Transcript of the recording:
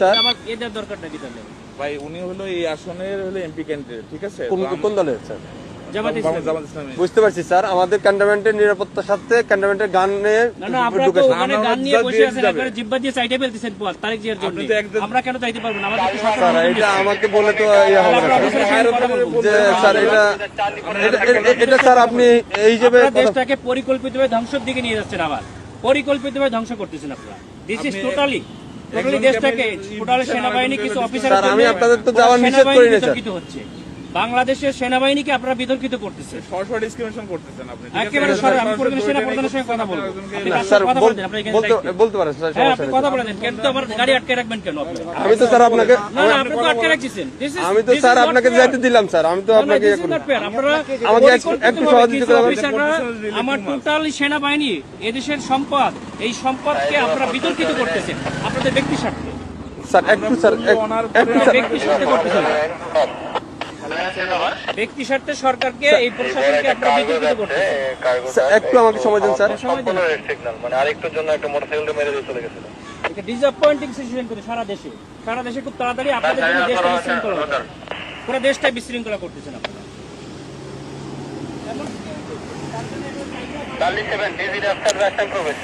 আমার এদের দরকারটা কি তাহলে? ভাই উনি হলো এই আসনের হলো এমপি ক্যান্ডিডেট, ঠিক আছে? কোন দলের স্যার? জামাত ইসলামী। জামাত ইসলামী। বুঝতে পারছি স্যার, আমাদের ক্যান্টনমেন্টের নিরাপত্তার সাথে ক্যান্টনমেন্টের গান নিয়ে না আপনারা তো ওখানে গান নিয়ে বসে আছেন, একবারে জিব্বা দিয়ে চাইতে ফেলতেছেন পথ তারিখ জিয়ার জন্য। আপনি তো একদম- আমরা কেন চাইতে পারবো না? আমাদের তো স্যার সরকার এটা আমাকে বলে তো ইয়ে হবে না আমরা স্যার। অফিসের সঙ্গে কথা বলবো। যে স্যার এটা স্যার আপনি এই হিসেবে আপনারা দেশটাকে পরিকল্পিতভাবে ধ্বংসের দিকে নিয়ে যাচ্ছেন, আবার পরিকল্পিতভাবে ধ্বংস করতেছেন আপনারা। দিস ইজ টোটালি দেশটাকে টোটালি সেনাবাহিনী কিছু অফিসার স্যার আমি আপনাদের তো যাওয়ার নিষেধ করি না স্যার। বিতর্কিত হচ্ছে, বাংলাদেশের সেনাবাহিনীকে আপনারা বিতর্কিত করতেছেন সরাসরি ডিসক্রিমিনেশন করতেছেন আপনি, ঠিক আছে? একেবারে সরাসরি। আমি পরিবেশ সেনা প্রধানের সঙ্গে কথা বলবো। আপনি না কার স্যার সাথে কথা বলতেন? আপনি এখানে দায়িত্বে। বলতে পারেন স্যার, হ্যাঁ সমস্যা আপনি নেই। কথা বলে দেন, কিন্তু আমার গাড়ি আটকে রাখবেন কেন আপনি? আমি তো স্যার আপনাকে না আপনি তো আটকে রাখছেন। আমি তো স্যার আপনাকে যাইতে দিলাম স্যার, আমি তো আপনাকে ইয়ে করি। আমাকে একটু সহযোগিতা করবেন। আমার টোটাল সেনাবাহিনী এদেশের সম্পদ, এই সম্পদকে আপনারা বিতর্কিত করতেছেন আপনাদের ব্যক্তি স্বার্থে। স্যার একটু স্যার একটু স্যার ব্যক্তি স্বার্থে করতেছেন, ব্যক্তি স্বার্থে সরকারকে এই প্রশাসনকে আপনারা বিতর্কিত করতেছেন। স্যার, একটু আমাকে সময় দেন স্যার। সময় দিন। মানে আরেকটুর জন্য একটা মোটরসাইকেল মেরে দিয়ে চলে গেছিল। এটা ডিসঅ্যাপয়েন্টিং সিচুয়েশন করে সারা দেশে খুব তাড়াতাড়ি আপনাদের জন্য দেশটা বিশৃঙ্খলা হবে। পুরো দেশটাই বিশৃঙ্খলা করতেছেন আপনারা। Charlie 7, easy after that time progress.